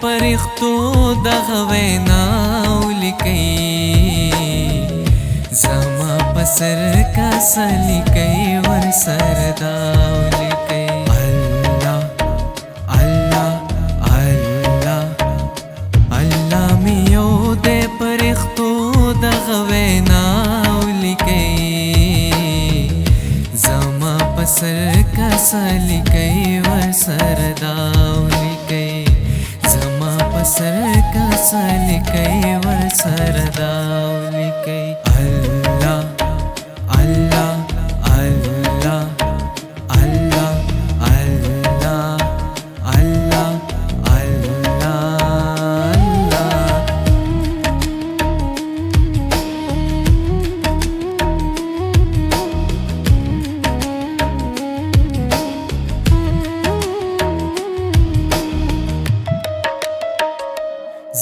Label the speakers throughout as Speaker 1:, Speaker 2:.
Speaker 1: پرښتو دغه ویناو لیکي زما په سر کاسه لیکي ورسره دا لیکي الله الله الله الله مې یو دی پرښتو دغه ویناو لیکي زما په سر کاسه لیکي ورسره دا لیکي زما په سر کاسه لیکي ورسره دا لیکي الله الله الله الله الله الله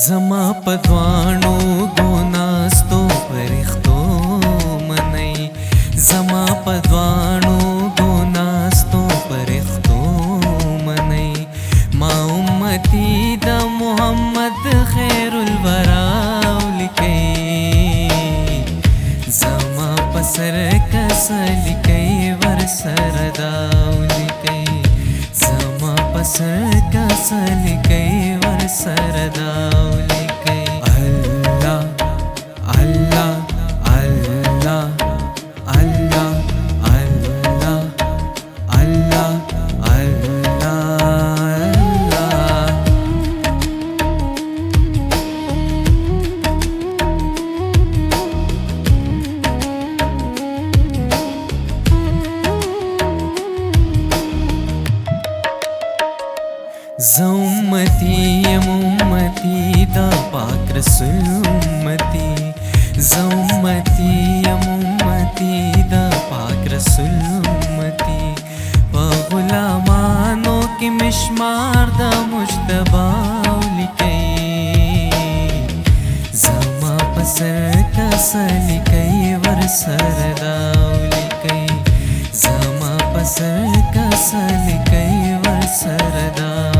Speaker 1: زما پدوانو ګوناستو پرښتو منئ زما پدوانو ګوناستو پرښتو منئ ما امتی د محمد خیر الورا لیکي زما پسر کس لیکي ورسره دا لیکي زما پسر کس لیکي ورسره دا Allah Allah Allah Allah Allah Allah Allah زومتی یم امتی دا پاک رسول امتی زومتی یم امتی دا پاک رسول امتی پا غلامانو کی مشمار دا مجتبا لیکي زما پسر کاسه لیکي ورسره دا لیکي زما پسر کاسه لیکي ورسره دا